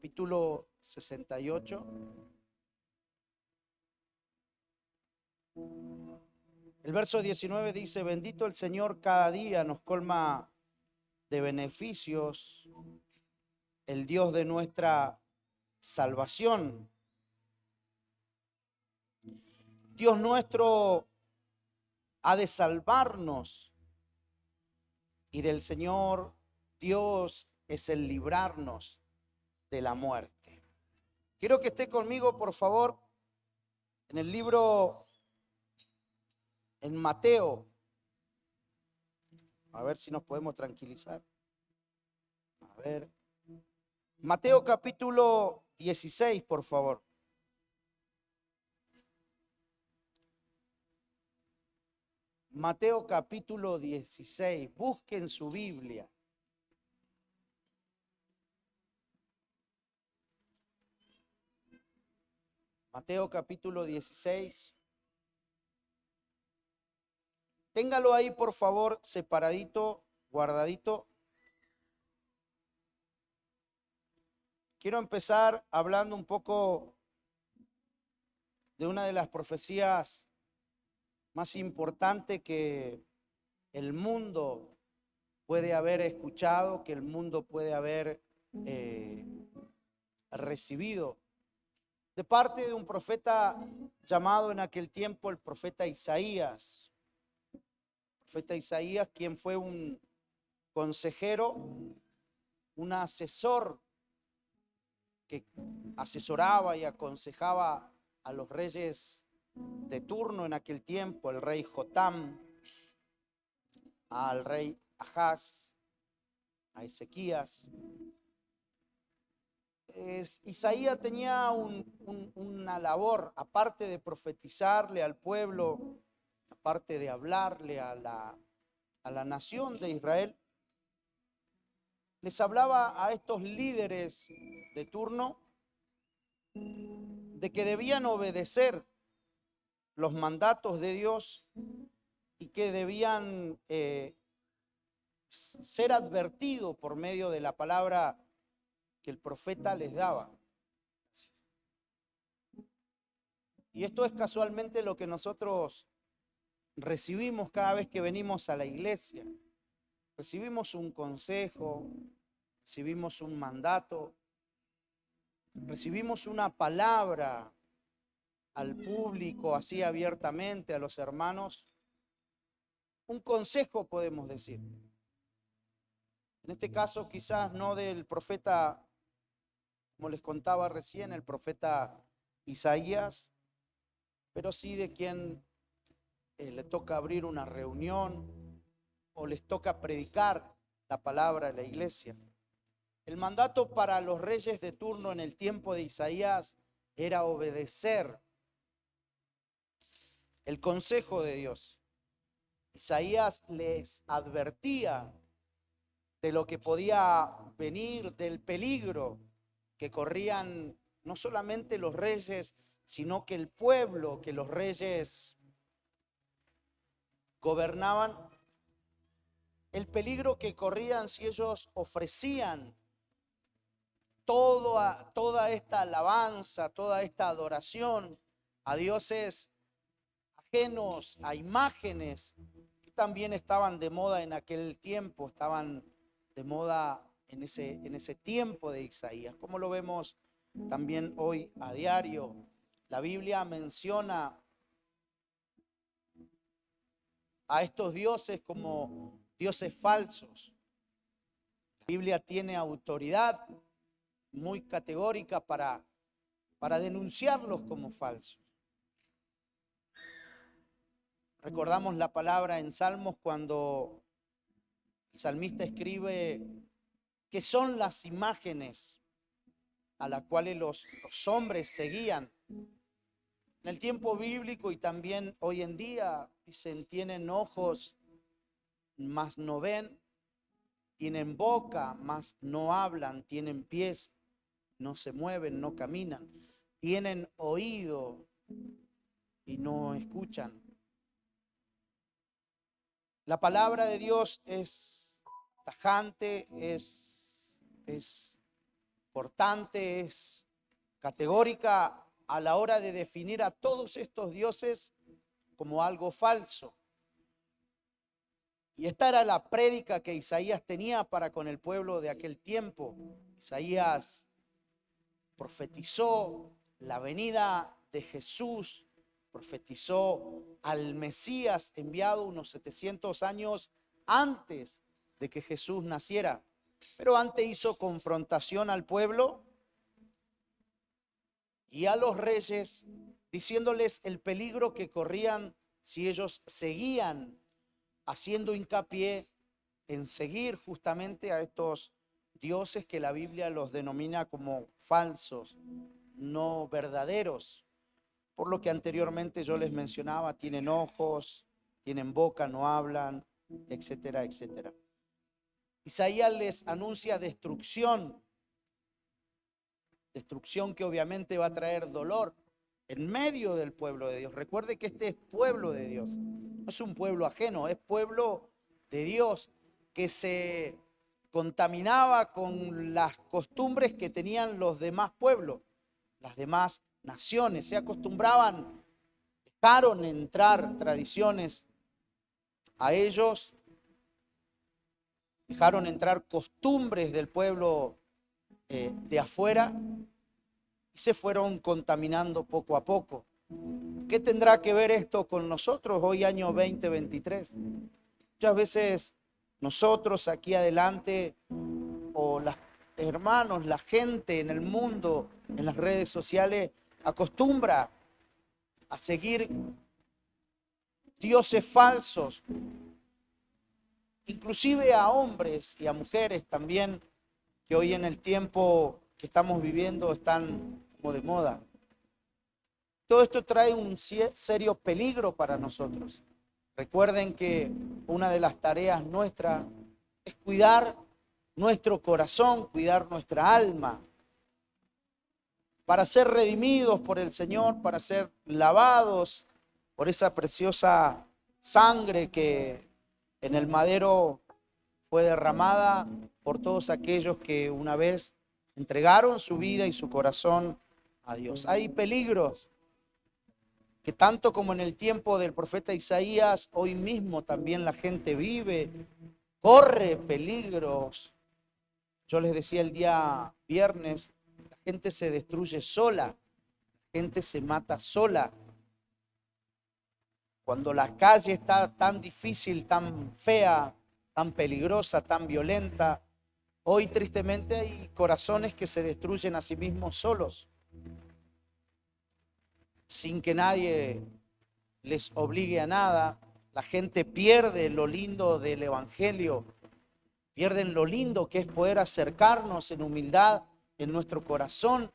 capítulo 68. El verso 19 dice: bendito el Señor, cada día nos colma de beneficios, el Dios de nuestra salvación. Dios nuestro ha de salvarnos, y del Señor Dios es el librarnos de la muerte. Quiero que esté conmigo, por favor, en el libro, en Mateo. A ver si nos podemos tranquilizar. A ver. Mateo capítulo 16, por favor. Mateo capítulo 16. Busquen su Biblia. Mateo capítulo 16. Téngalo ahí, por favor, separadito, guardadito. Quiero empezar hablando un poco de una de las profecías más importantes que el mundo puede haber escuchado, que el mundo puede haber recibido, de parte de un profeta llamado en aquel tiempo el profeta Isaías. El profeta Isaías, quien fue un consejero, un asesor que asesoraba y aconsejaba a los reyes de turno en aquel tiempo, el rey Jotam, al rey Ahaz, a Ezequías. Isaías tenía una labor, aparte de profetizarle al pueblo, aparte de hablarle a la nación de Israel, les hablaba a estos líderes de turno de que debían obedecer los mandatos de Dios y que debían ser advertidos por medio de la palabra que el profeta les daba. Y esto es casualmente lo que nosotros recibimos cada vez que venimos a la iglesia. Recibimos un consejo, recibimos un mandato, recibimos una palabra al público, así abiertamente, a los hermanos. Un consejo, podemos decir. En este caso, quizás no del profeta, como les contaba recién, el profeta Isaías, pero sí de quien le toca abrir una reunión o les toca predicar la palabra en la iglesia. El mandato para los reyes de turno en el tiempo de Isaías era obedecer el consejo de Dios. Isaías les advertía de lo que podía venir, del peligro que corrían no solamente los reyes, sino que el pueblo, que los reyes gobernaban, el peligro que corrían si ellos ofrecían toda esta alabanza, toda esta adoración a dioses ajenos, a imágenes que también estaban de moda en aquel tiempo, estaban de moda en ese tiempo de Isaías, como lo vemos también hoy a diario. La Biblia menciona a estos dioses como dioses falsos. La Biblia tiene autoridad muy categórica para denunciarlos como falsos. Recordamos la palabra en Salmos cuando el salmista escribe que son las imágenes a las cuales los hombres seguían. En el tiempo bíblico y también hoy en día, dicen, tienen ojos, mas no ven, tienen boca, mas no hablan, tienen pies, no se mueven, no caminan, tienen oído y no escuchan. La palabra de Dios es tajante, es cortante, es categórica a la hora de definir a todos estos dioses como algo falso. Y esta era la prédica que Isaías tenía para con el pueblo de aquel tiempo. Isaías profetizó la venida de Jesús, profetizó al Mesías enviado unos 700 años antes de que Jesús naciera. Pero antes hizo confrontación al pueblo y a los reyes, diciéndoles el peligro que corrían si ellos seguían haciendo hincapié en seguir justamente a estos dioses que la Biblia los denomina como falsos, no verdaderos. Por lo que anteriormente yo les mencionaba, tienen ojos, tienen boca, no hablan, etcétera, etcétera. Isaías les anuncia destrucción que obviamente va a traer dolor en medio del pueblo de Dios. Recuerde que este es pueblo de Dios, no es un pueblo ajeno, es pueblo de Dios que se contaminaba con las costumbres que tenían los demás pueblos, las demás naciones. Se acostumbraban, dejaron entrar tradiciones a ellos, dejaron entrar costumbres del pueblo de afuera y se fueron contaminando poco a poco. ¿Qué tendrá que ver esto con nosotros hoy, año 2023? Muchas veces nosotros aquí adelante, o los hermanos, la gente en el mundo, en las redes sociales, acostumbra a seguir dioses falsos, inclusive a hombres y a mujeres también, que hoy en el tiempo que estamos viviendo están como de moda. Todo esto trae un serio peligro para nosotros. Recuerden que una de las tareas nuestras es cuidar nuestro corazón, cuidar nuestra alma, para ser redimidos por el Señor, para ser lavados por esa preciosa sangre que en el madero fue derramada por todos aquellos que una vez entregaron su vida y su corazón a Dios. Hay peligros que tanto como en el tiempo del profeta Isaías, hoy mismo también la gente vive, corre peligros. Yo les decía el día viernes, la gente se destruye sola, la gente se mata sola. Cuando la calle está tan difícil, tan fea, tan peligrosa, tan violenta, hoy tristemente hay corazones que se destruyen a sí mismos solos, sin que nadie les obligue a nada. La gente pierde lo lindo del evangelio, pierden lo lindo que es poder acercarnos en humildad en nuestro corazón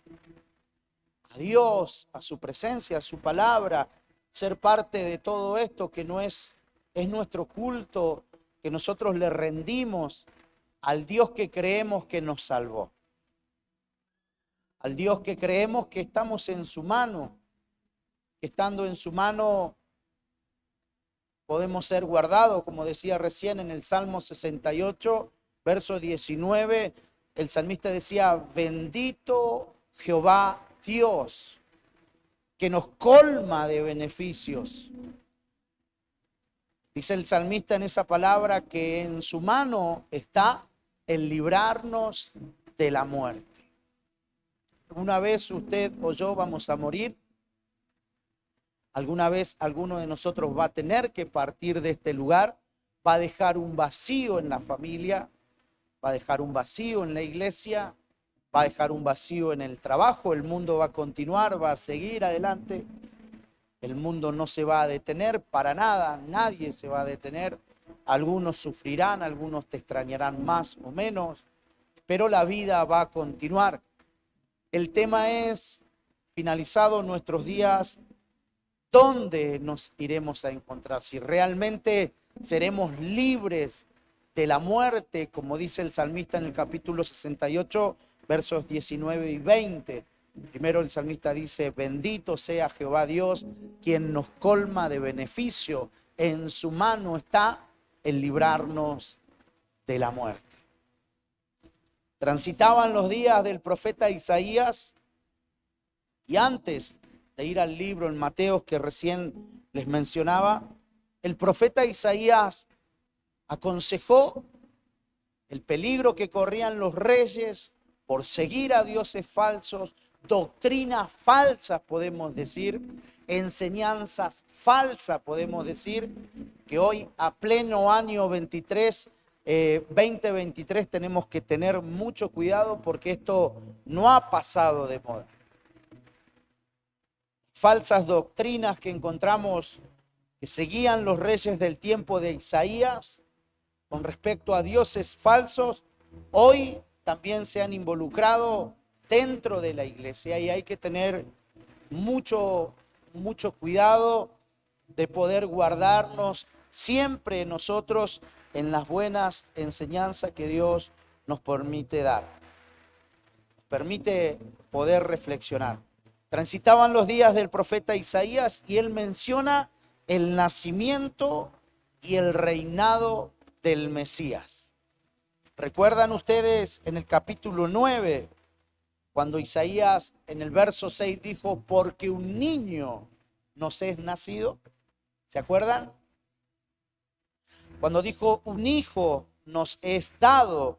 a Dios, a su presencia, a su palabra, ser parte de todo esto que no es nuestro culto, que nosotros le rendimos al Dios que creemos que nos salvó, al Dios que creemos que estamos en su mano, que estando en su mano podemos ser guardados, como decía recién en el Salmo 68, verso 19, el salmista decía: bendito Jehová Dios, que nos colma de beneficios. Dice el salmista en esa palabra que en su mano está el librarnos de la muerte. Una vez usted o yo vamos a morir. Alguna vez alguno de nosotros va a tener que partir de este lugar, va a dejar un vacío en la familia, va a dejar un vacío en la iglesia, va a dejar un vacío en el trabajo. El mundo va a continuar, va a seguir adelante. El mundo no se va a detener para nada, nadie se va a detener. Algunos sufrirán, algunos te extrañarán más o menos, pero la vida va a continuar. El tema es, finalizados nuestros días, ¿dónde nos iremos a encontrar? Si realmente seremos libres de la muerte, como dice el salmista en el capítulo 68, versos 19 y 20. Primero el salmista dice: bendito sea Jehová Dios, quien nos colma de beneficio. En su mano está el librarnos de la muerte. Transitaban los días del profeta Isaías y antes de ir al libro en Mateo que recién les mencionaba, el profeta Isaías aconsejó el peligro que corrían los reyes por seguir a dioses falsos, doctrinas falsas podemos decir, enseñanzas falsas podemos decir, que hoy a pleno año 2023 tenemos que tener mucho cuidado porque esto no ha pasado de moda. Falsas doctrinas que encontramos que seguían los reyes del tiempo de Isaías con respecto a dioses falsos, hoy también se han involucrado dentro de la iglesia y hay que tener mucho cuidado de poder guardarnos siempre nosotros en las buenas enseñanzas que Dios nos permite dar, nos permite poder reflexionar. Transitaban los días del profeta Isaías y él menciona el nacimiento y el reinado del Mesías. ¿Recuerdan ustedes en el capítulo 9, cuando Isaías en el verso 6 dijo, porque un niño nos es nacido? ¿Se acuerdan? Cuando dijo, un hijo nos es dado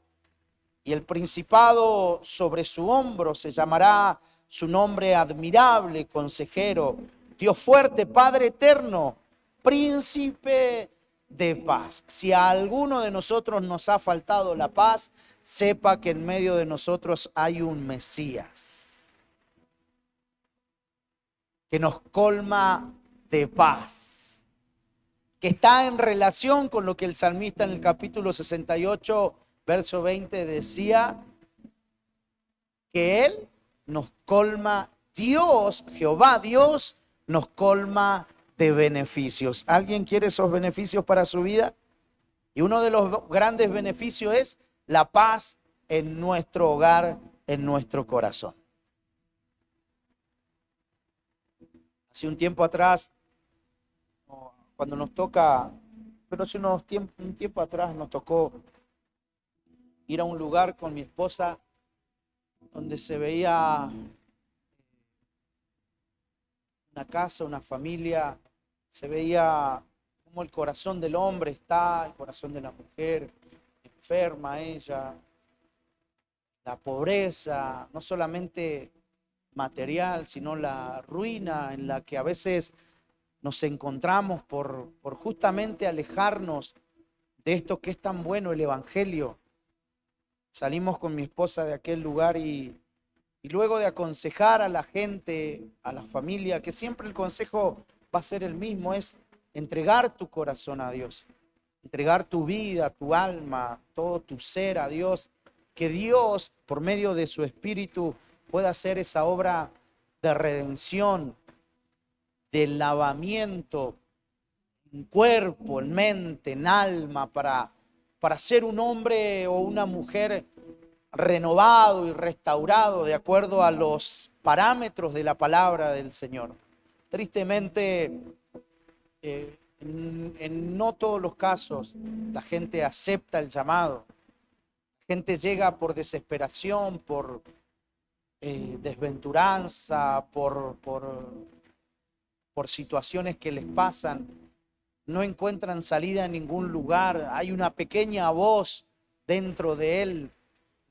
y el principado sobre su hombro, se llamará su nombre admirable, consejero, Dios fuerte, Padre eterno, príncipe de paz. Si a alguno de nosotros nos ha faltado la paz, sepa que en medio de nosotros hay un Mesías que nos colma de paz, que está en relación con lo que el salmista en el capítulo 68, verso 20 decía, que Él nos colma, Dios, Jehová Dios, nos colma de beneficios. ¿Alguien quiere esos beneficios para su vida? Y uno de los grandes beneficios es la paz en nuestro hogar, en nuestro corazón. Hace un tiempo atrás, cuando nos toca, pero hace un tiempo atrás nos tocó ir a un lugar con mi esposa donde se veía una casa, una familia, se veía cómo el corazón del hombre está, el corazón de la mujer, enferma ella, la pobreza, no solamente material, sino la ruina en la que a veces nos encontramos por justamente alejarnos de esto que es tan bueno, el Evangelio. Salimos con mi esposa de aquel lugar y luego de aconsejar a la gente, a la familia, que siempre el consejo va a ser el mismo, es entregar tu corazón a Dios, entregar tu vida, tu alma, todo tu ser a Dios, que Dios, por medio de su Espíritu, pueda hacer esa obra de redención, de lavamiento en cuerpo, en mente, en alma, para ser un hombre o una mujer renovado y restaurado de acuerdo a los parámetros de la palabra del Señor. Tristemente, en no todos los casos la gente acepta el llamado. La gente llega por desesperación, por desventuranza, por situaciones que les pasan. No encuentran salida en ningún lugar. Hay una pequeña voz dentro de él,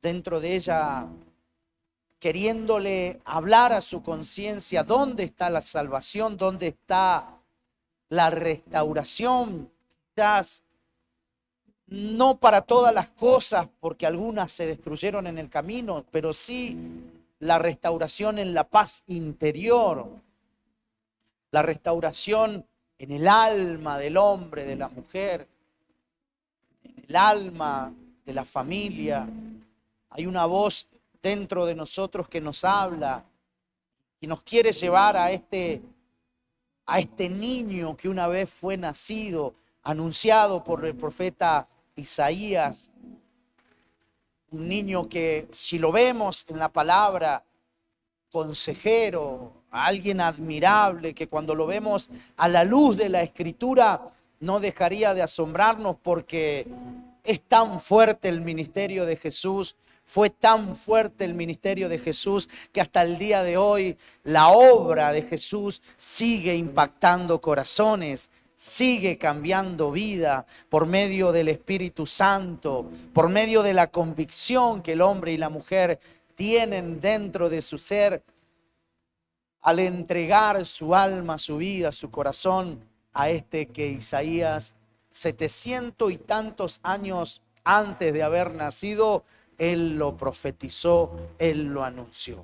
dentro de ella, queriéndole hablar a su conciencia dónde está la salvación, dónde está la restauración. Quizás no para todas las cosas, porque algunas se destruyeron en el camino, pero sí la restauración en la paz interior, la restauración en el alma del hombre, de la mujer, en el alma de la familia. Hay una voz dentro de nosotros que nos habla y nos quiere llevar a este niño que una vez fue nacido, anunciado por el profeta Isaías. Un niño que, si lo vemos en la palabra, consejero, alguien admirable, que cuando lo vemos a la luz de la Escritura no dejaría de asombrarnos porque Es tan fuerte el ministerio de Jesús, fue tan fuerte el ministerio de Jesús que hasta el día de hoy la obra de Jesús sigue impactando corazones, sigue cambiando vida por medio del Espíritu Santo, por medio de la convicción que el hombre y la mujer tienen dentro de su ser al entregar su alma, su vida, su corazón a este que Isaías 700 y tantos años antes de haber nacido, él lo profetizó, él lo anunció.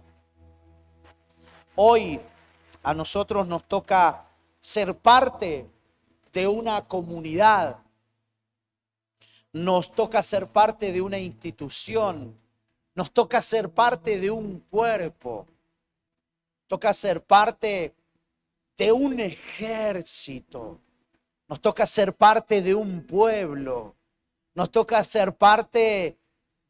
Hoy a nosotros nos toca ser parte de una comunidad, nos toca ser parte de una institución, nos toca ser parte de un cuerpo, toca ser parte de un ejército, nos toca ser parte de un pueblo, nos toca ser parte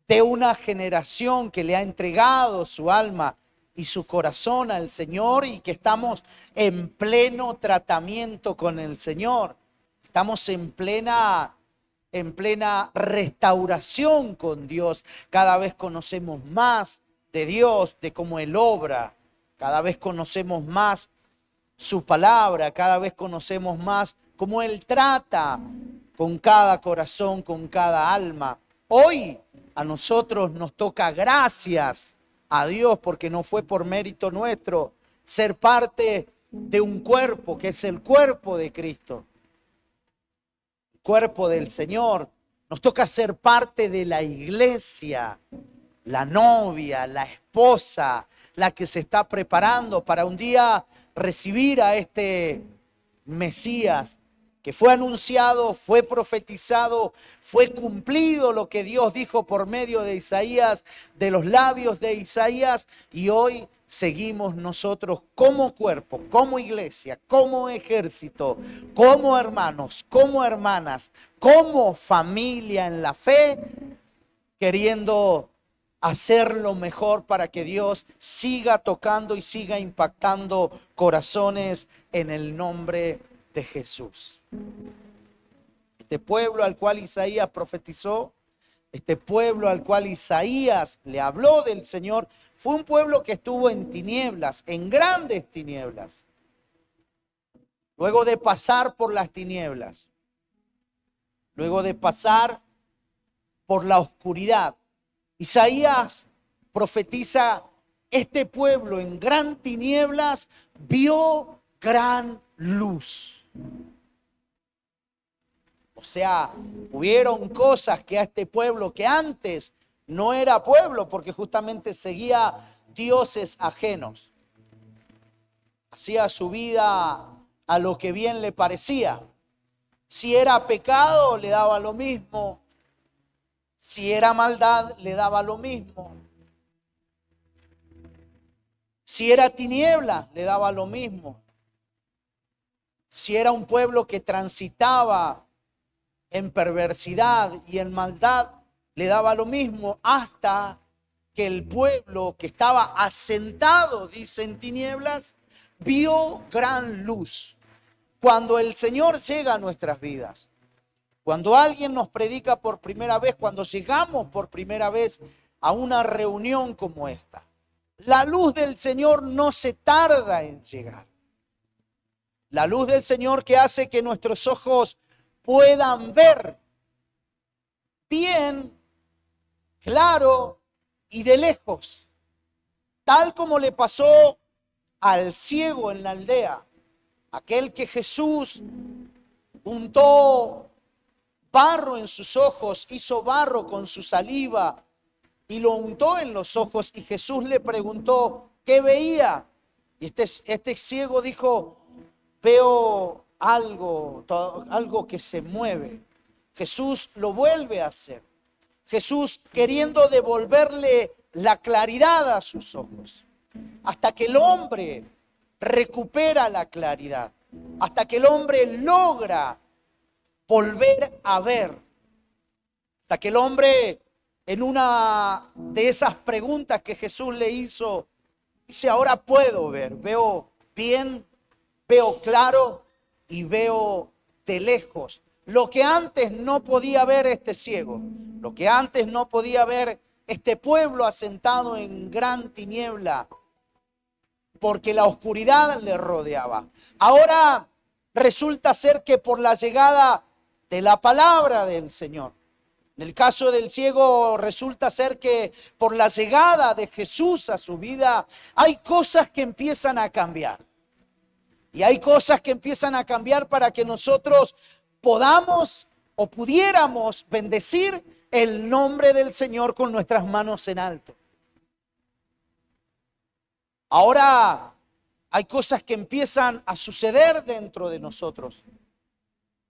de una generación que le ha entregado su alma y su corazón al Señor y que estamos en pleno tratamiento con el Señor. Estamos en plena restauración con Dios. Cada vez conocemos más de Dios, de cómo Él obra. Cada vez conocemos más su palabra, cada vez conocemos más cómo Él trata con cada corazón, con cada alma. Hoy a nosotros nos toca, gracias a Dios, porque no fue por mérito nuestro, ser parte de un cuerpo que es el cuerpo de Cristo, el cuerpo del Señor. Nos toca ser parte de la iglesia, la novia, la esposa, la que se está preparando para un día recibir a este Mesías que fue anunciado, fue profetizado, fue cumplido lo que Dios dijo por medio de Isaías, de los labios de Isaías, y hoy seguimos nosotros como cuerpo, como iglesia, como ejército, como hermanos, como hermanas, como familia en la fe, queriendo hacer lo mejor para que Dios siga tocando y siga impactando corazones en el nombre de Jesús. Este pueblo al cual Isaías profetizó, este pueblo al cual Isaías le habló del Señor, fue un pueblo que estuvo en tinieblas, en grandes tinieblas. Luego de pasar por las tinieblas, luego de pasar por la oscuridad, Isaías profetiza: este pueblo en gran tinieblas vio gran luz. O sea, hubieron cosas que a este pueblo, que antes no era pueblo porque justamente seguía dioses ajenos, hacía su vida a lo que bien le parecía. Si era pecado, le daba lo mismo. Si era maldad, le daba lo mismo. Si era tiniebla, le daba lo mismo. Si era un pueblo que transitaba en perversidad y en maldad, le daba lo mismo, hasta que el pueblo que estaba asentado, dice, en tinieblas, vio gran luz. Cuando el Señor llega a nuestras vidas, cuando alguien nos predica por primera vez, cuando llegamos por primera vez a una reunión como esta, la luz del Señor no se tarda en llegar. La luz del Señor que hace que nuestros ojos puedan ver bien, claro y de lejos, tal como le pasó al ciego en la aldea, aquel que Jesús untó barro en sus ojos, hizo barro con su saliva y lo untó en los ojos, y Jesús le preguntó qué veía, y este ciego dijo: veo algo que se mueve. Jesús lo vuelve a hacer. Jesús queriendo devolverle la claridad a sus ojos, hasta que el hombre recupera la claridad, hasta que el hombre logra volver a ver, hasta que el hombre, en una de esas preguntas que Jesús le hizo, dice: ahora puedo ver, veo bien, veo claro y veo de lejos. Lo que antes no podía ver este ciego, lo que antes no podía ver este pueblo asentado en gran tiniebla, porque la oscuridad le rodeaba. Ahora resulta ser que por la llegada de la palabra del Señor, en el caso del ciego resulta ser que por la llegada de Jesús a su vida, hay cosas que empiezan a cambiar. Y hay cosas que empiezan a cambiar para que nosotros podamos o pudiéramos bendecir el nombre del Señor con nuestras manos en alto. Ahora hay cosas que empiezan a suceder dentro de nosotros.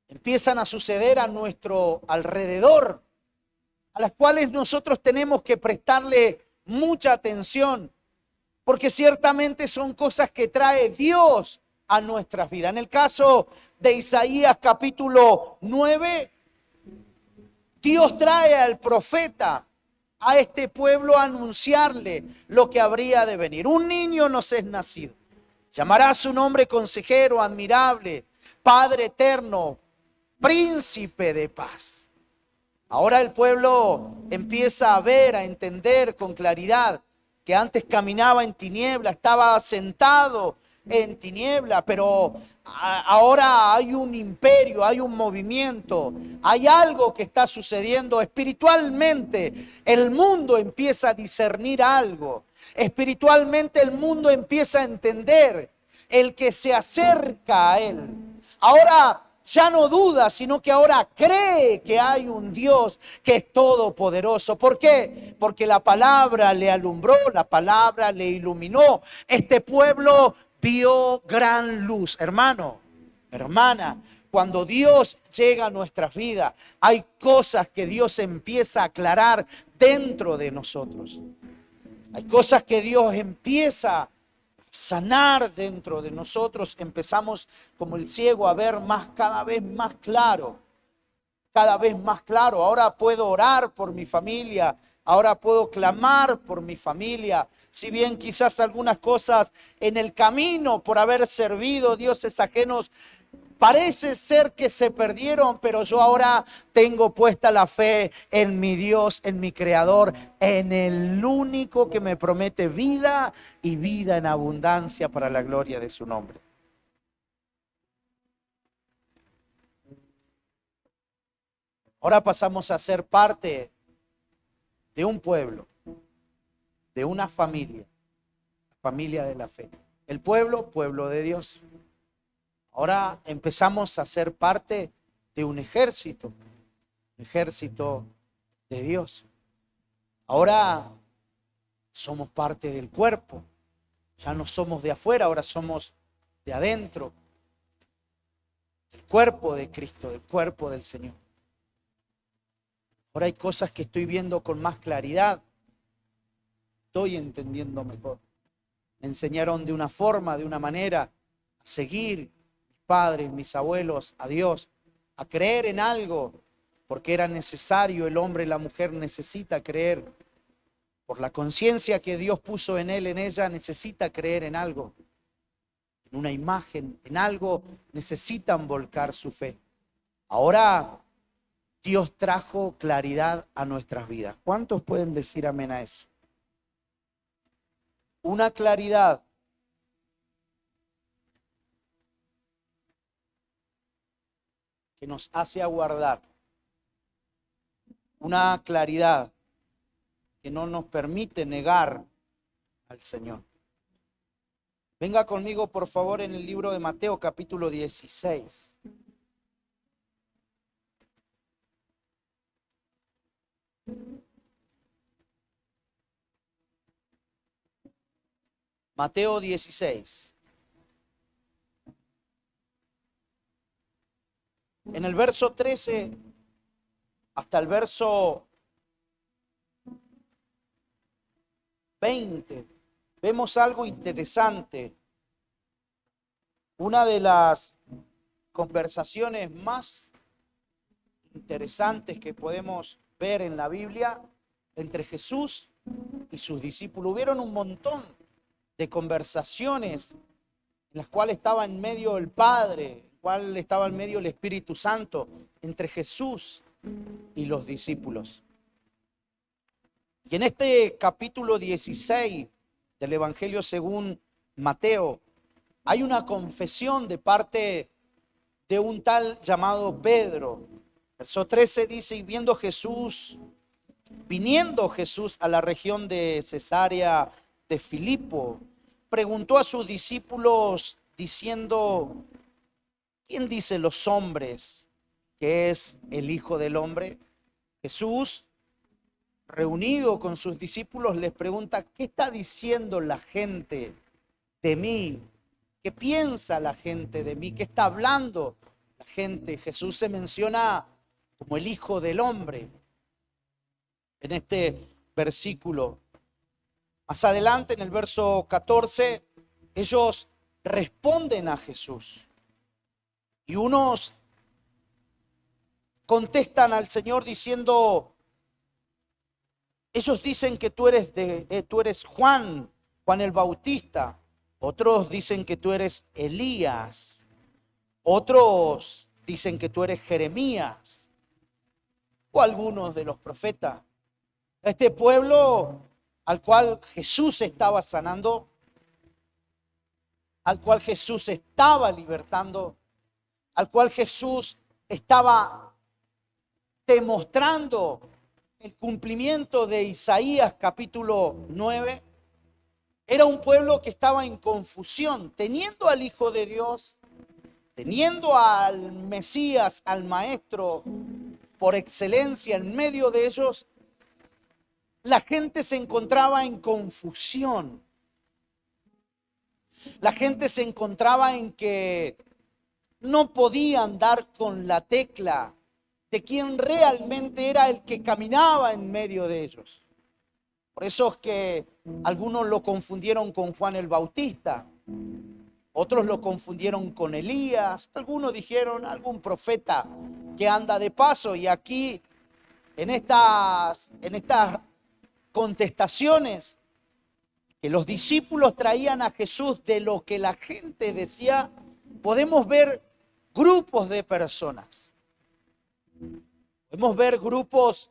Empiezan a suceder a nuestro alrededor, a las cuales nosotros tenemos que prestarle mucha atención, porque ciertamente son cosas que trae Dios a nuestras vidas. En el caso de Isaías capítulo 9, Dios trae al profeta a este pueblo a anunciarle lo que habría de venir. Un niño nos es nacido. Llamará su nombre Consejero, Admirable, Padre Eterno, Príncipe de Paz. Ahora el pueblo empieza a ver, a entender con claridad que antes caminaba en tiniebla, estaba sentado en tiniebla, pero ahora hay un imperio, hay un movimiento, hay algo que está sucediendo espiritualmente. El mundo empieza a discernir algo, espiritualmente el mundo empieza a entender el que se acerca a él. Ahora ya no duda, sino que ahora cree que hay un Dios que es todopoderoso. ¿Por qué? Porque la palabra le alumbró, la palabra le iluminó. Este pueblo vio gran luz. Hermano, hermana, cuando Dios llega a nuestras vidas, hay cosas que Dios empieza a aclarar dentro de nosotros. Hay cosas que Dios empieza a sanar dentro de nosotros. Empezamos como el ciego a ver cada vez más claro, cada vez más claro. Ahora puedo orar por mi familia, ahora puedo clamar por mi familia. Si bien quizás algunas cosas en el camino por haber servido dioses ajenos parece ser que se perdieron, pero yo ahora tengo puesta la fe en mi Dios, en mi Creador, en el único que me promete vida y vida en abundancia para la gloria de su nombre. Ahora pasamos a ser parte de un pueblo, de una familia, familia de la fe. El pueblo, pueblo de Dios. Ahora empezamos a ser parte de un ejército de Dios. Ahora somos parte del cuerpo. Ya no somos de afuera, ahora somos de adentro. Del cuerpo de Cristo, del cuerpo del Señor. Ahora hay cosas que estoy viendo con más claridad. Estoy entendiendo mejor. Me enseñaron de una forma, de una manera, a seguir padres, mis abuelos, a Dios, a creer en algo, porque era necesario. El hombre y la mujer necesita creer. Por la conciencia que Dios puso en él, en ella, necesita creer en algo, en una imagen, en algo, necesitan volcar su fe. Ahora Dios trajo claridad a nuestras vidas. ¿Cuántos pueden decir amén a eso? Una claridad que nos hace aguardar, una claridad que no nos permite negar al Señor. Venga conmigo, por favor, en el libro de Mateo, capítulo 16. Mateo 16. En el verso 13 hasta el verso 20 vemos algo interesante. Una de las conversaciones más interesantes que podemos ver en la Biblia entre Jesús y sus discípulos. Hubieron un montón de conversaciones en las cuales estaba en medio el Padre, cual estaba en medio el Espíritu Santo entre Jesús y los discípulos. Y en este capítulo 16 del Evangelio según Mateo, hay una confesión de parte de un tal llamado Pedro. Verso 13 dice: y viniendo Jesús a la región de Cesarea de Filipo, preguntó a sus discípulos diciendo: ¿quién dicen los hombres que es el Hijo del Hombre? Jesús, reunido con sus discípulos, les pregunta: ¿qué está diciendo la gente de mí? ¿Qué piensa la gente de mí? ¿Qué está hablando la gente? Jesús se menciona como el Hijo del Hombre en este versículo. Más adelante, en el verso 14, ellos responden a Jesús. Y unos contestan al Señor diciendo: ellos dicen que tú eres Juan el Bautista. Otros dicen que tú eres Elías. Otros dicen que tú eres Jeremías o algunos de los profetas. Este pueblo al cual Jesús estaba sanando, al cual Jesús estaba libertando, al cual Jesús estaba demostrando el cumplimiento de Isaías capítulo 9, era un pueblo que estaba en confusión, teniendo al Hijo de Dios, teniendo al Mesías, al Maestro por excelencia en medio de ellos. La gente se encontraba en confusión. La gente se encontraba en que no podían dar con la tecla de quién realmente era el que caminaba en medio de ellos. Por eso es que algunos lo confundieron con Juan el Bautista, otros lo confundieron con Elías, algunos dijeron algún profeta que anda de paso. Y aquí en estas contestaciones que los discípulos traían a Jesús de lo que la gente decía, podemos ver grupos de personas. Podemos ver grupos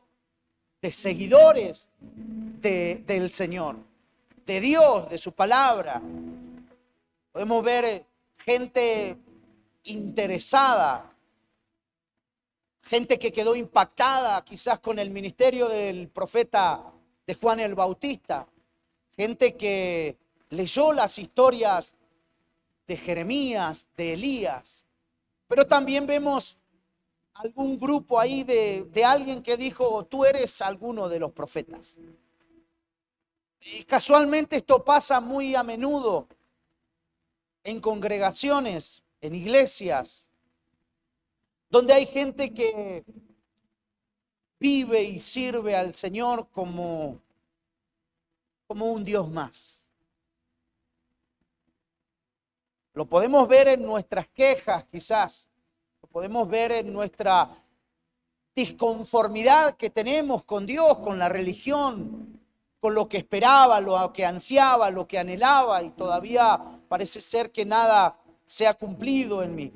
de seguidores del Señor, de Dios, de su palabra. Podemos ver gente interesada, gente que quedó impactada quizás con el ministerio del profeta de Juan el Bautista, gente que leyó las historias de Jeremías, de Elías, pero también vemos algún grupo ahí de alguien que dijo: tú eres alguno de los profetas. Y casualmente esto pasa muy a menudo en congregaciones, en iglesias, donde hay gente que vive y sirve al Señor como un Dios más. Lo podemos ver en nuestras quejas quizás, lo podemos ver en nuestra disconformidad que tenemos con Dios, con la religión, con lo que esperaba, lo que ansiaba, lo que anhelaba, y todavía parece ser que nada se ha cumplido en mí.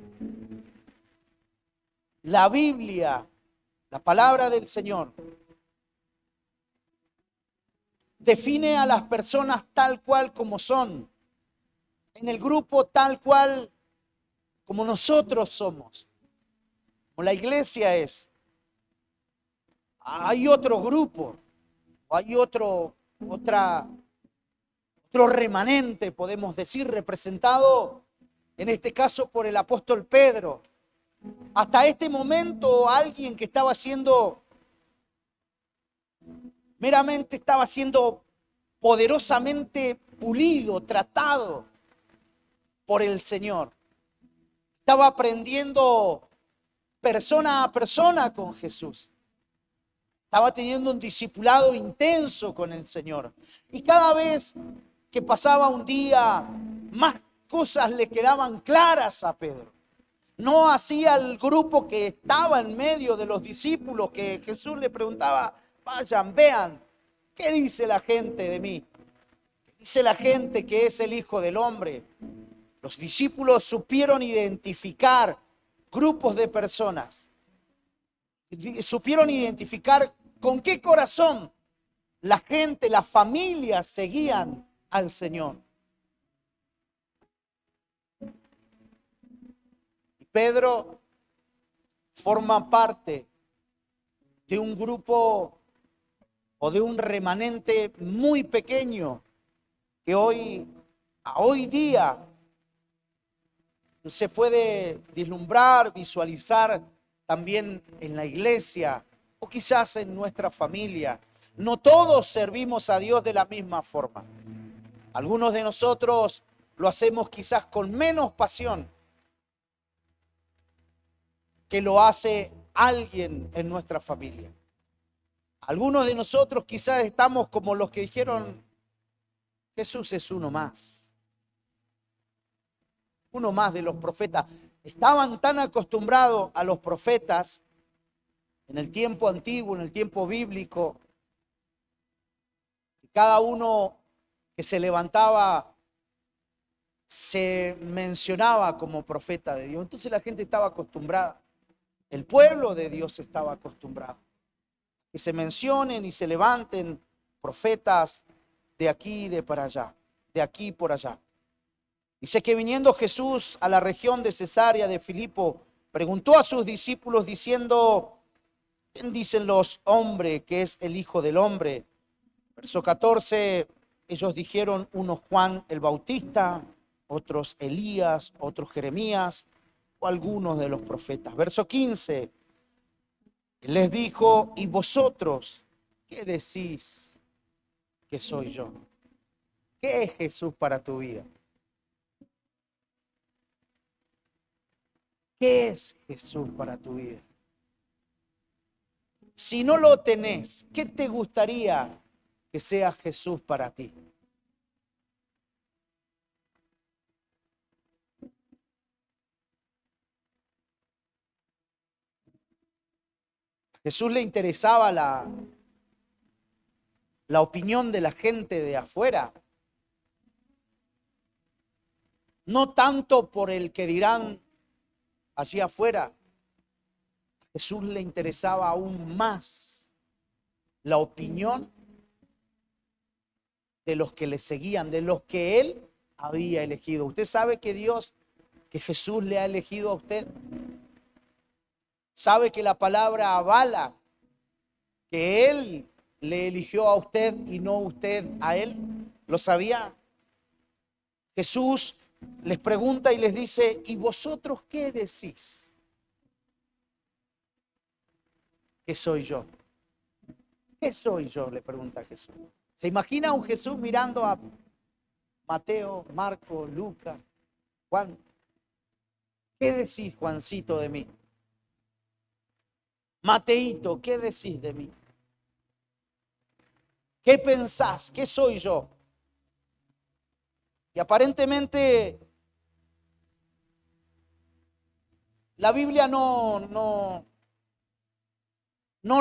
La Biblia, la palabra del Señor, define a las personas tal cual como son, en el grupo tal cual como nosotros somos, como la iglesia es. Hay otro grupo, hay otro remanente, podemos decir, representado en este caso por el apóstol Pedro. Hasta este momento alguien que meramente estaba siendo poderosamente pulido, tratado por el Señor. Estaba aprendiendo persona a persona con Jesús. Estaba teniendo un discipulado intenso con el Señor. Y cada vez que pasaba un día, más cosas le quedaban claras a Pedro. No hacía el grupo que estaba en medio de los discípulos, que Jesús le preguntaba: vayan, vean, ¿qué dice la gente de mí? ¿Qué dice la gente que es el Hijo del Hombre? Los discípulos supieron identificar grupos de personas supieron identificar con qué corazón la gente, las familias seguían al Señor. Y Pedro forma parte de un grupo o de un remanente muy pequeño que hoy día se puede vislumbrar, visualizar también en la iglesia o quizás en nuestra familia. No todos servimos a Dios de la misma forma. Algunos de nosotros lo hacemos quizás con menos pasión que lo hace alguien en nuestra familia. Algunos de nosotros quizás estamos como los que dijeron, Jesús es uno más de los profetas. Estaban tan acostumbrados a los profetas en el tiempo antiguo, en el tiempo bíblico, que cada uno que se levantaba se mencionaba como profeta de Dios. Entonces la gente estaba acostumbrada, el pueblo de Dios estaba acostumbrado, que se mencionen y se levanten profetas de aquí y de para allá, de aquí y por allá. Dice que viniendo Jesús a la región de Cesarea de Filipo, preguntó a sus discípulos diciendo, ¿quién dicen los hombres que es el Hijo del Hombre? Verso 14, ellos dijeron, unos Juan el Bautista, otros Elías, otros Jeremías o algunos de los profetas. Verso 15, él les dijo, ¿y vosotros qué decís que soy yo? ¿Qué es Jesús para tu vida? ¿Qué es Jesús para tu vida? Si no lo tenés, ¿qué te gustaría que sea Jesús para ti? A Jesús le interesaba la opinión de la gente de afuera. No tanto por el que dirán allí afuera. A Jesús le interesaba aún más la opinión de los que le seguían, de los que él había elegido. ¿Usted sabe que Jesús le ha elegido a usted? ¿Sabe que la palabra avala que él le eligió a usted y no usted a él? ¿Lo sabía? Jesús les pregunta y les dice, ¿y vosotros qué decís que soy yo? ¿Qué soy yo? Le pregunta Jesús. ¿Se imagina a un Jesús mirando a Mateo, Marco, Lucas, Juan? ¿Qué decís, Juancito, de mí? Mateito, ¿qué decís de mí? ¿Qué pensás? ¿Qué soy yo? Y aparentemente la Biblia no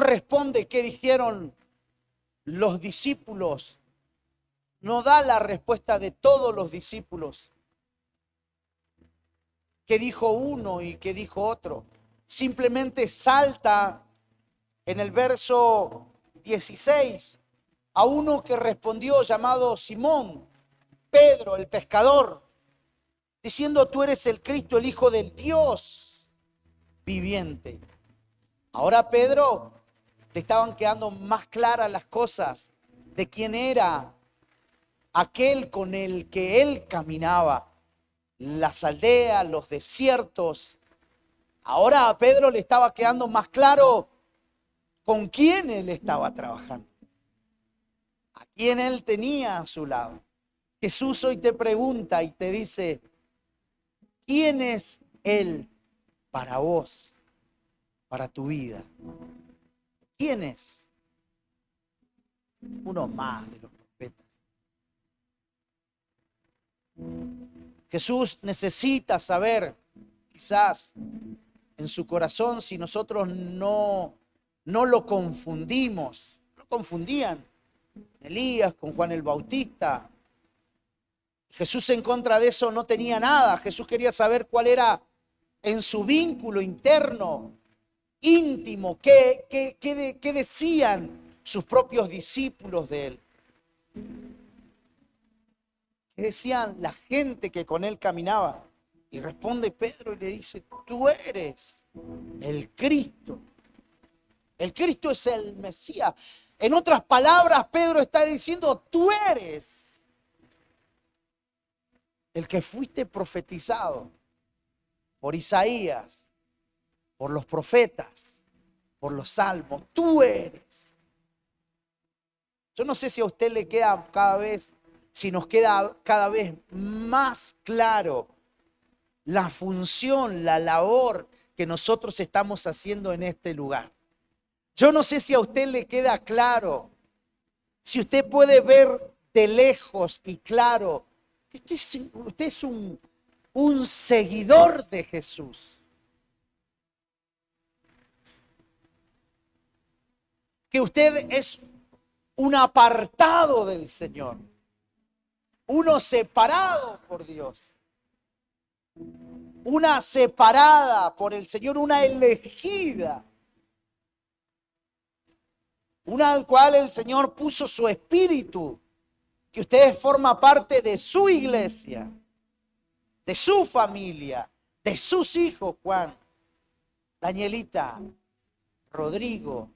responde qué dijeron los discípulos. No da la respuesta de todos los discípulos. ¿Qué dijo uno y qué dijo otro? Simplemente salta en el verso 16 a uno que respondió llamado Simón, Pedro, el pescador, diciendo, tú eres el Cristo, el Hijo del Dios viviente. Ahora a Pedro le estaban quedando más claras las cosas de quién era aquel con el que él caminaba, las aldeas, los desiertos. Ahora a Pedro le estaba quedando más claro con quién él estaba trabajando, a quién él tenía a su lado. Jesús hoy te pregunta y te dice, ¿quién es él para vos, para tu vida? ¿Quién es? Uno más de los profetas. Jesús necesita saber, quizás en su corazón, si nosotros no lo confundimos. Lo confundían Elías con Juan el Bautista. Jesús en contra de eso no tenía nada. Jesús quería saber cuál era en su vínculo interno, íntimo, qué decían sus propios discípulos de él. ¿Qué decían la gente que con él caminaba? Y responde Pedro y le dice, tú eres el Cristo. El Cristo es el Mesías. En otras palabras, Pedro está diciendo, tú eres el que fuiste profetizado por Isaías, por los profetas, por los salmos. Tú eres. Yo no sé si a usted le queda si nos queda cada vez más claro la función, la labor que nosotros estamos haciendo en este lugar. Yo no sé si a usted le queda claro, si usted puede ver de lejos y claro, que usted es un seguidor de Jesús. Que usted es un apartado del Señor. Uno separado por Dios. Una separada por el Señor, una elegida. Una al cual el Señor puso su espíritu. Que usted forma parte de su iglesia, de su familia, de sus hijos, Juan, Danielita, Rodrigo.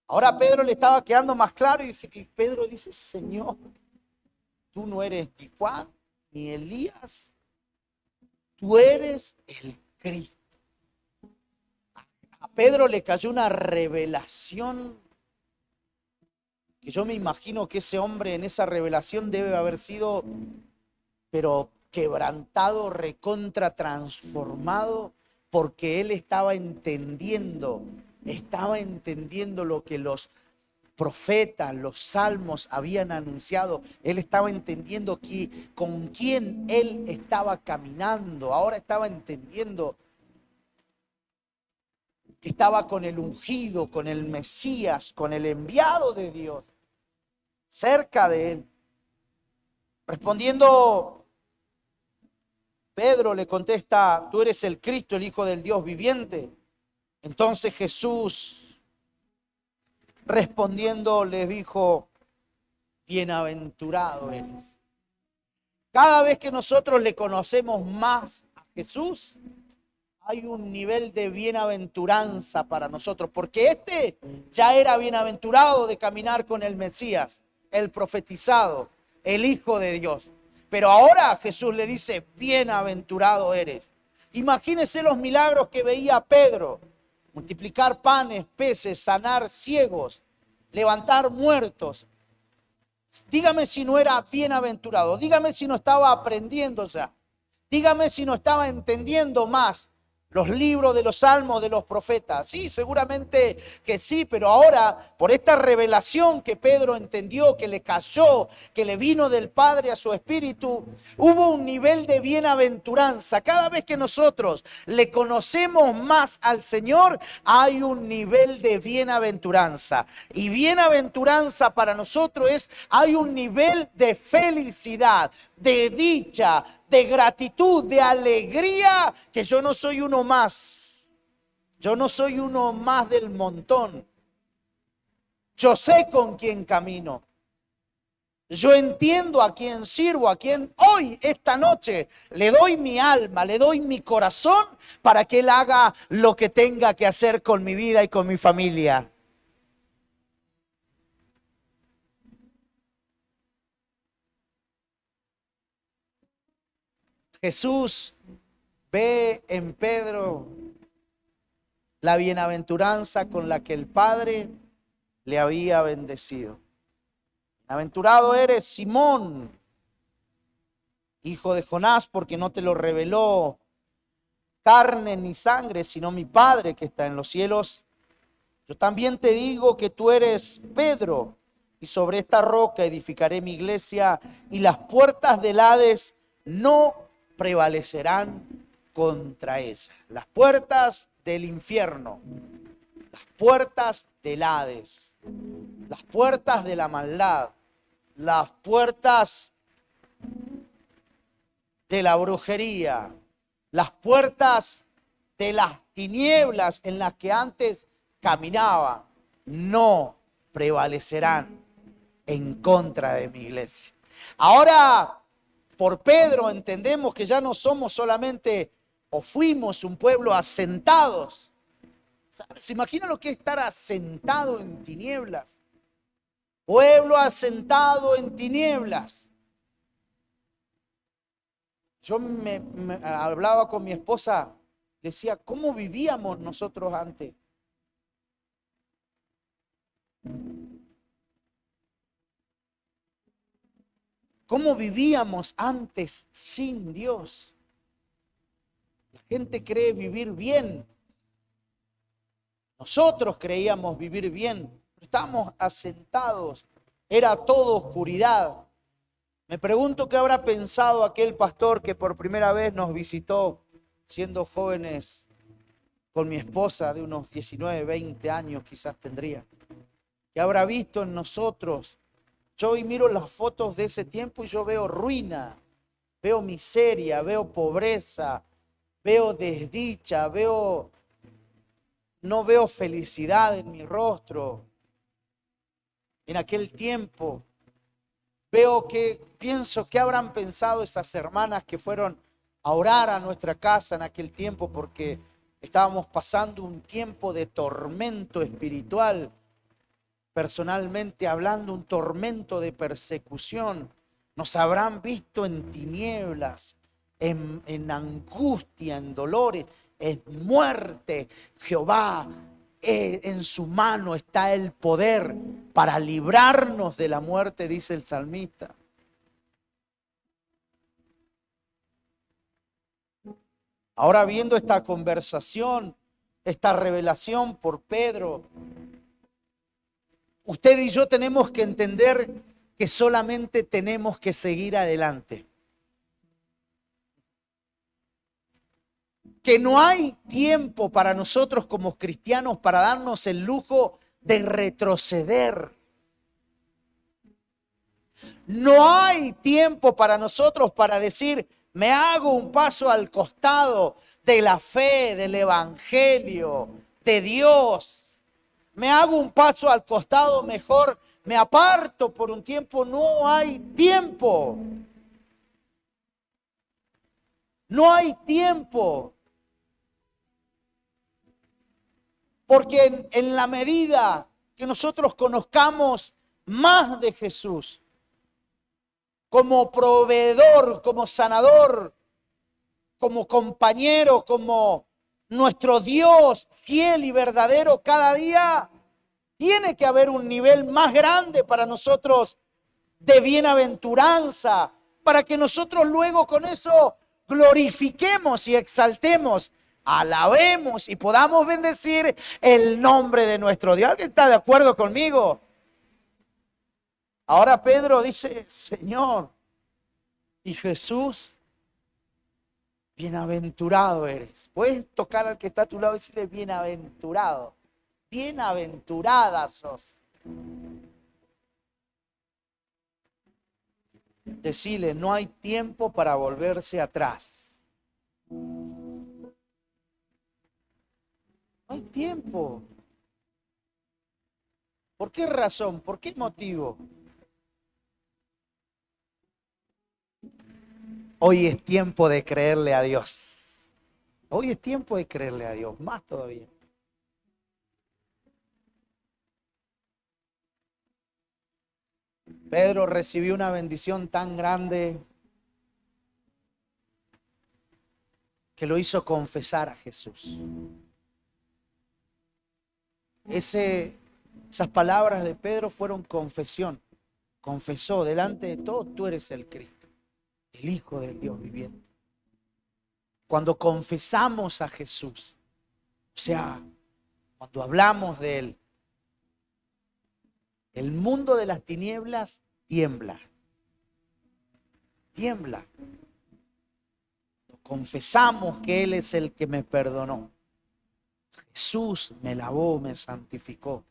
Ahora a Pedro le estaba quedando más claro y Pedro dice, Señor, tú no eres ni Juan ni Elías, tú eres el Cristo. A Pedro le cayó una revelación que yo me imagino que ese hombre en esa revelación debe haber sido, pero quebrantado, recontra transformado, porque él estaba entendiendo lo que los profetas, los salmos habían anunciado. Él estaba entendiendo con quién él estaba caminando. Ahora estaba entendiendo que estaba con el ungido, con el Mesías, con el enviado de Dios, cerca de él. Respondiendo, Pedro le contesta, tú eres el Cristo, el Hijo del Dios viviente. Entonces Jesús, respondiendo, les dijo, bienaventurado eres. Cada vez que nosotros le conocemos más a Jesús, hay un nivel de bienaventuranza para nosotros, porque este ya era bienaventurado de caminar con el Mesías, el profetizado, el Hijo de Dios. Pero ahora Jesús le dice, bienaventurado eres. Imagínese los milagros que veía Pedro, multiplicar panes, peces, sanar ciegos, levantar muertos. Dígame si no era bienaventurado, dígame si no estaba aprendiendo ya, dígame si no estaba entendiendo más los libros de los salmos de los profetas. Sí, seguramente que sí, pero ahora por esta revelación que Pedro entendió, que le cayó, que le vino del Padre a su espíritu, hubo un nivel de bienaventuranza. Cada vez que nosotros le conocemos más al Señor, hay un nivel de bienaventuranza. Y bienaventuranza para nosotros hay un nivel de felicidad, de dicha, de gratitud, de alegría, que yo no soy uno más. Yo no soy uno más del montón. Yo sé con quién camino. Yo entiendo a quién sirvo, a quién hoy, esta noche, le doy mi alma, le doy mi corazón para que Él haga lo que tenga que hacer con mi vida y con mi familia. Jesús ve en Pedro la bienaventuranza con la que el Padre le había bendecido. Bienaventurado eres, Simón, hijo de Jonás, porque no te lo reveló carne ni sangre, sino mi Padre que está en los cielos. Yo también te digo que tú eres Pedro, y sobre esta roca edificaré mi iglesia, y las puertas del Hades no prevalecerán contra ella. Las puertas del infierno, las puertas del Hades, las puertas de la maldad, las puertas de la brujería, las puertas de las tinieblas en las que antes caminaba, no prevalecerán en contra de mi iglesia. Ahora, por Pedro entendemos que ya no somos solamente o fuimos un pueblo asentados. ¿Se imagina lo que es estar asentado en tinieblas? Pueblo asentado en tinieblas. Yo me hablaba con mi esposa, decía, ¿cómo vivíamos nosotros antes? ¿Cómo vivíamos antes sin Dios? La gente cree vivir bien. Nosotros creíamos vivir bien. Estábamos asentados. Era todo oscuridad. Me pregunto qué habrá pensado aquel pastor que por primera vez nos visitó siendo jóvenes con mi esposa de unos 19, 20 años quizás tendría. ¿Qué habrá visto en nosotros? Yo hoy miro las fotos de ese tiempo y yo veo ruina, veo miseria, veo pobreza, veo desdicha, no veo felicidad en mi rostro. En aquel tiempo pienso que habrán pensado esas hermanas que fueron a orar a nuestra casa en aquel tiempo porque estábamos pasando un tiempo de tormento espiritual. Personalmente hablando, un tormento de persecución. Nos habrán visto en tinieblas, en angustia, en dolores, en muerte. Jehová, en su mano está el poder para librarnos de la muerte, dice el salmista. Ahora viendo esta conversación, esta revelación por Pedro, usted y yo tenemos que entender que solamente tenemos que seguir adelante. Que no hay tiempo para nosotros como cristianos para darnos el lujo de retroceder. No hay tiempo para nosotros para decir, me hago un paso al costado de la fe, del evangelio, de Dios. Me hago un paso al costado, mejor me aparto por un tiempo. No hay tiempo. No hay tiempo. Porque en la medida que nosotros conozcamos más de Jesús, como proveedor, como sanador, como compañero, como nuestro Dios fiel y verdadero, cada día tiene que haber un nivel más grande para nosotros de bienaventuranza, para que nosotros luego con eso glorifiquemos y exaltemos, alabemos y podamos bendecir el nombre de nuestro Dios. ¿Alguien está de acuerdo conmigo? Ahora Pedro dice, Señor, y Jesús, bienaventurado eres. Puedes tocar al que está a tu lado y decirle, bienaventurado, bienaventurada sos. Decirle, no hay tiempo para volverse atrás. No hay tiempo. ¿Por qué razón? ¿Por qué motivo? Hoy es tiempo de creerle a Dios. Hoy es tiempo de creerle a Dios, más todavía. Pedro recibió una bendición tan grande que lo hizo confesar a Jesús. Esas palabras de Pedro fueron confesión. Confesó delante de todo, tú eres el Cristo, el Hijo del Dios viviente. Cuando confesamos a Jesús, o sea, cuando hablamos de Él, el mundo de las tinieblas tiembla. Tiembla. Confesamos que Él es el que me perdonó. Jesús me lavó, me santificó.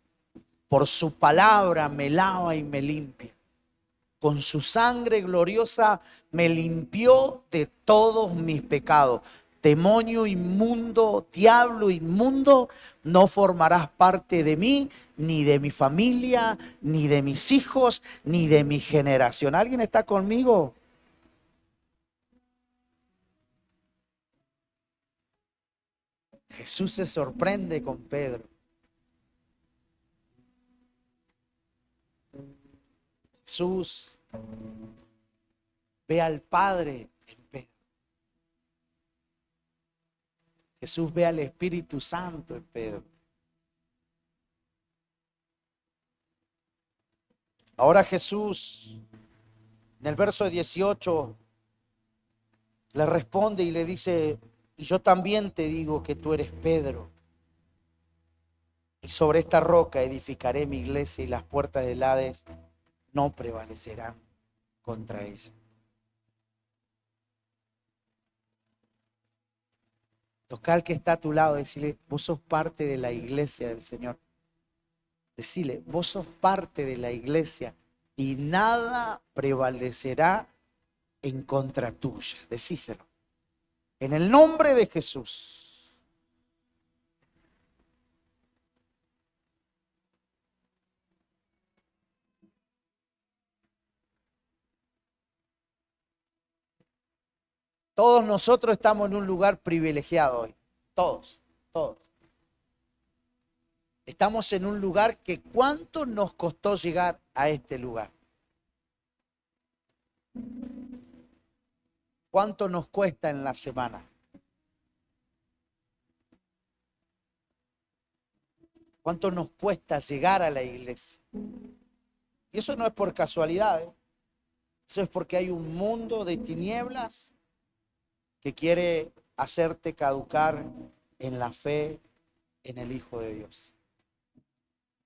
Por su palabra me lava y me limpia. con su sangre gloriosa me limpió de todos mis pecados. Demonio inmundo, diablo inmundo, no formarás parte de mí, ni de mi familia, ni de mis hijos, ni de mi generación. ¿Alguien está conmigo? Jesús se sorprende con Pedro. Jesús ve al Padre en Pedro. Jesús ve al Espíritu Santo en Pedro. Ahora Jesús, en el verso 18, le responde y le dice: y yo también te digo que tú eres Pedro, y sobre esta roca edificaré mi iglesia, y las puertas del Hades no prevalecerán contra ella. Toca al que está a tu lado, decirle: vos sos parte de la iglesia del Señor. Decirle: vos sos parte de la iglesia y nada prevalecerá en contra tuya. Decíselo. En el nombre de Jesús. Todos nosotros estamos en un lugar privilegiado hoy. Todos, todos. Estamos en un lugar que ¿cuánto nos costó llegar a este lugar? ¿Cuánto nos cuesta en la semana? ¿Cuánto nos cuesta llegar a la iglesia? Y eso no es por casualidad, ¿eh? Eso es porque hay un mundo de tinieblas que quiere hacerte caducar en la fe en el Hijo de Dios.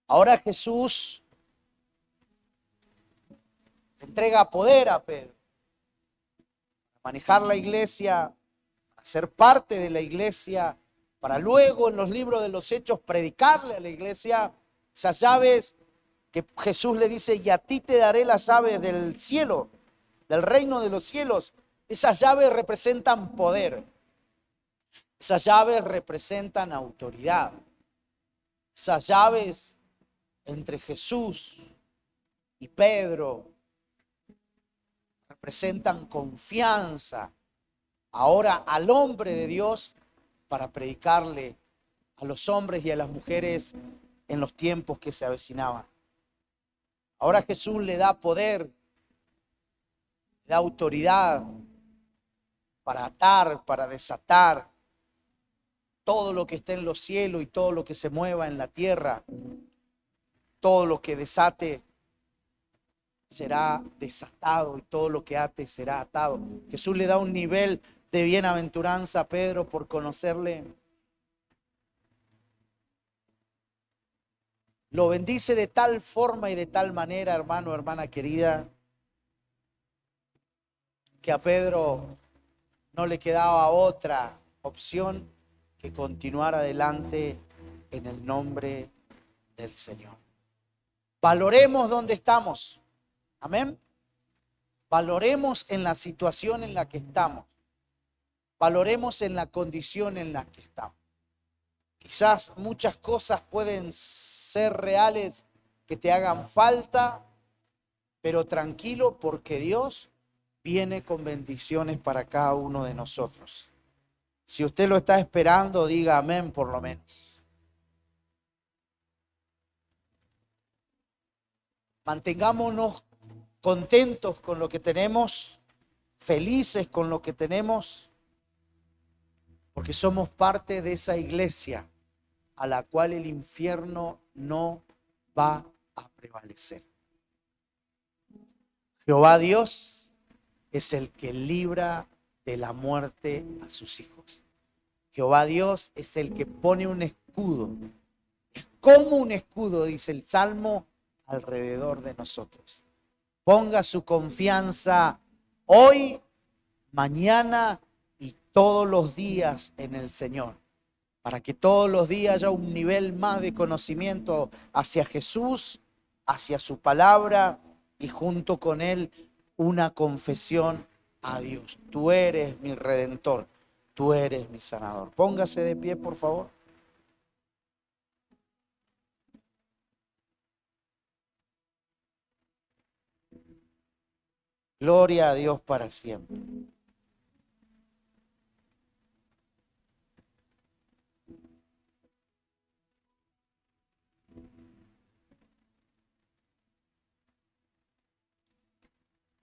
Ahora Jesús entrega poder a Pedro para manejar la iglesia, para ser parte de la iglesia, para luego en los libros de los Hechos predicarle a la iglesia esas llaves que Jesús le dice: y a ti te daré las llaves del cielo, del reino de los cielos. Esas llaves representan poder. Esas llaves representan autoridad. Esas llaves entre Jesús y Pedro representan confianza ahora al hombre de Dios para predicarle a los hombres y a las mujeres en los tiempos que se avecinaban. Ahora Jesús le da poder, le da autoridad para atar, para desatar todo lo que esté en los cielos y todo lo que se mueva en la tierra. Todo lo que desate será desatado y todo lo que ate será atado. Jesús le da un nivel de bienaventuranza a Pedro por conocerle. Lo bendice de tal forma y de tal manera, hermano, hermana querida, que a Pedro no le quedaba otra opción que continuar adelante en el nombre del Señor. Valoremos donde estamos. Amén. Valoremos en la situación en la que estamos. Valoremos en la condición en la que estamos. Quizás muchas cosas pueden ser reales que te hagan falta, pero tranquilo, porque Dios viene con bendiciones para cada uno de nosotros. Si usted lo está esperando, diga amén por lo menos. Mantengámonos contentos con lo que tenemos, felices con lo que tenemos, porque somos parte de esa iglesia a la cual el infierno no va a prevalecer. Jehová Dios es el que libra de la muerte a sus hijos. Jehová Dios es el que pone un escudo. Es como un escudo, dice el Salmo, alrededor de nosotros. Ponga su confianza hoy, mañana y todos los días en el Señor, para que todos los días haya un nivel más de conocimiento hacia Jesús, hacia su palabra y junto con él una confesión a Dios. Tú eres mi redentor, tú eres mi sanador. Póngase de pie, por favor. Gloria a Dios para siempre.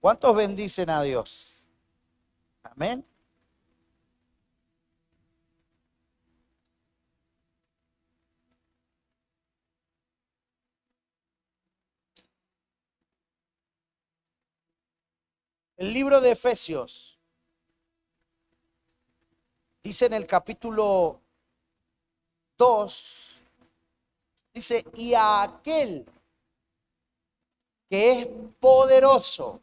¿Cuántos bendicen a Dios? Amén. El libro de Efesios dice en el capítulo 2, dice, y a aquel que es poderoso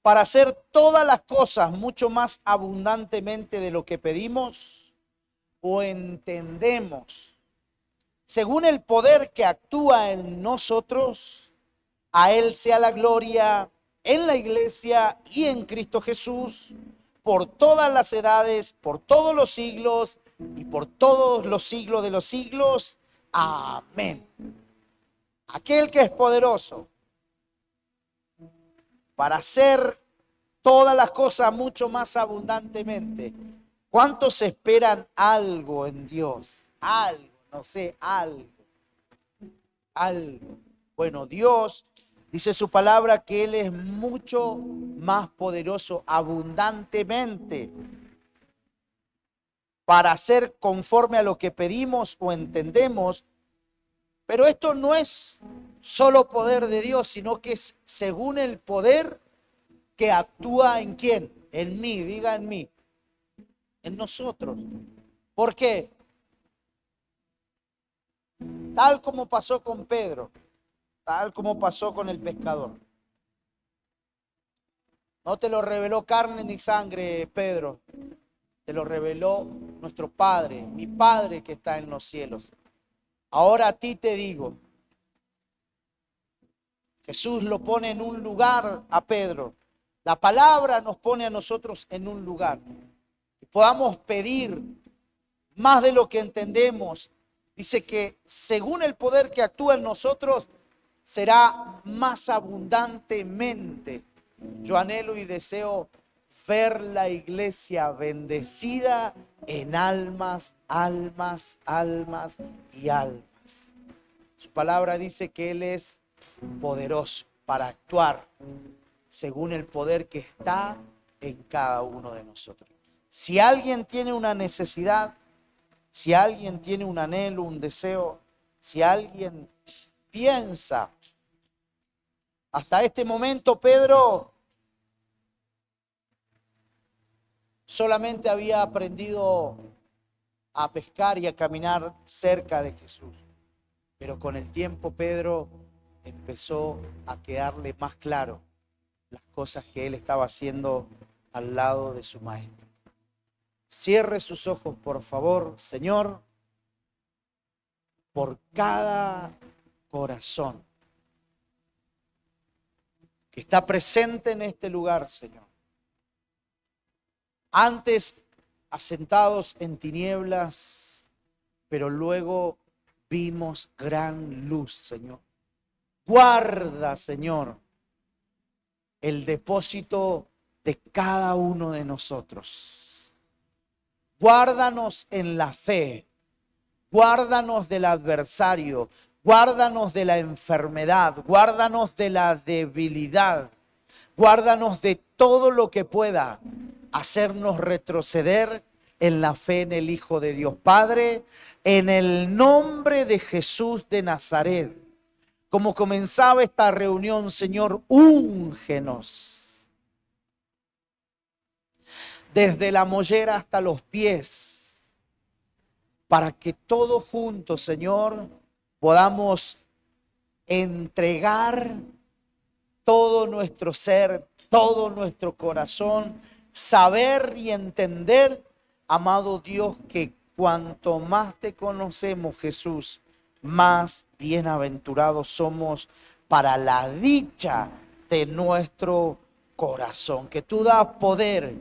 para hacer todas las cosas mucho más abundantemente de lo que pedimos o entendemos, según el poder que actúa en nosotros, a Él sea la gloria en la iglesia y en Cristo Jesús, por todas las edades, por todos los siglos y por todos los siglos de los siglos. Amén. Aquel que es poderoso para hacer todas las cosas mucho más abundantemente. ¿Cuántos esperan algo en Dios? Algo, no sé, algo. Bueno, Dios dice su palabra que Él es mucho más poderoso, abundantemente, para hacer conforme a lo que pedimos o entendemos. Pero esto no es solo poder de Dios, sino que es según el poder que actúa en quién, en mí, diga en mí, en nosotros. ¿Por qué? Tal como pasó con Pedro, tal como pasó con el pescador. No te lo reveló carne ni sangre, Pedro. Te lo reveló nuestro Padre, mi Padre que está en los cielos. Ahora a ti te digo, Jesús lo pone en un lugar a Pedro. La palabra nos pone a nosotros en un lugar. Que podamos pedir más de lo que entendemos. Dice que según el poder que actúa en nosotros, será más abundantemente. Yo anhelo y deseo ver la iglesia bendecida en almas, almas, almas y almas. Su palabra dice que Él es poderoso para actuar según el poder que está en cada uno de nosotros. Si alguien tiene una necesidad, si alguien tiene un anhelo, un deseo, si alguien piensa, hasta este momento Pedro solamente había aprendido a pescar y a caminar cerca de Jesús. Pero con el tiempo Pedro empezó a quedarle más claro las cosas que él estaba haciendo al lado de su maestro. Cierre sus ojos, por favor, Señor, por cada corazón que está presente en este lugar, Señor. Antes asentados en tinieblas, pero luego vimos gran luz, Señor. Guarda, Señor, el depósito de cada uno de nosotros. Guárdanos en la fe, guárdanos del adversario, guárdanos de la enfermedad, guárdanos de la debilidad, guárdanos de todo lo que pueda hacernos retroceder en la fe en el Hijo de Dios. Padre, en el nombre de Jesús de Nazaret, como comenzaba esta reunión, Señor, úngenos desde la mollera hasta los pies, para que todos juntos, Señor, podamos entregar todo nuestro ser, todo nuestro corazón, saber y entender, amado Dios, que cuanto más te conocemos, Jesús, más bienaventurados somos, para la dicha de nuestro corazón. Que tú das poder,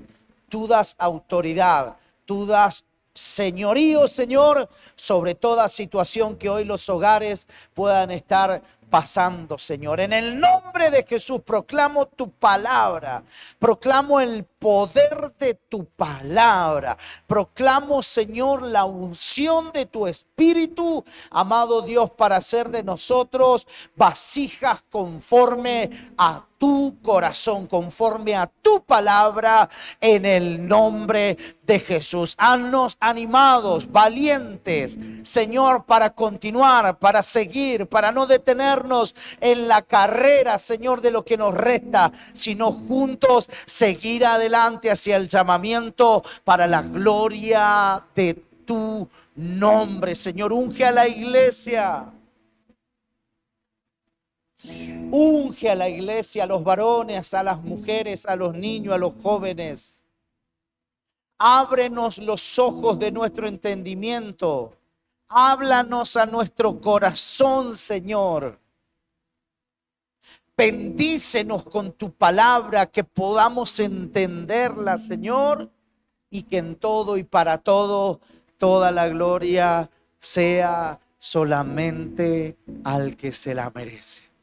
tú das autoridad, tú das señorío, Señor, sobre toda situación que hoy los hogares puedan estar pasando, Señor. En el nombre de Jesús proclamo tu palabra, proclamo el poder de tu palabra, proclamo, Señor, la unción de tu Espíritu, amado Dios, para hacer de nosotros vasijas conforme a tu corazón, conforme a tu palabra, en el nombre de Jesús. Haznos animados, valientes, Señor, para continuar, para seguir, para no detenernos en la carrera, Señor, de lo que nos resta, sino juntos seguir adelante hacia el llamamiento para la gloria de tu nombre. Señor, unge a la iglesia. Unge a la iglesia, a los varones, a las mujeres, a los niños, a los jóvenes. Ábrenos los ojos de nuestro entendimiento. Háblanos a nuestro corazón, Señor. Bendícenos con tu palabra, que podamos entenderla, Señor, y que en todo y para todo, toda la gloria sea solamente al que se la merece.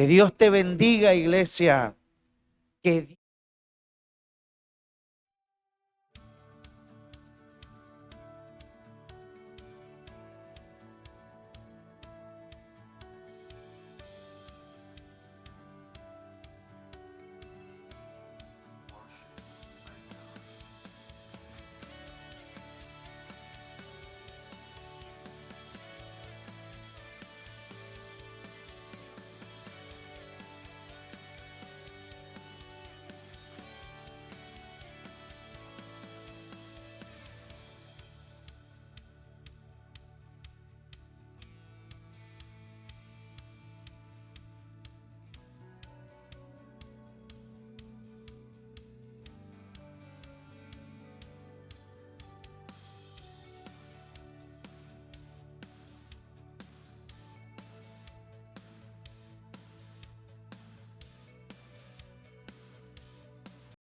Que Dios te bendiga, iglesia. Que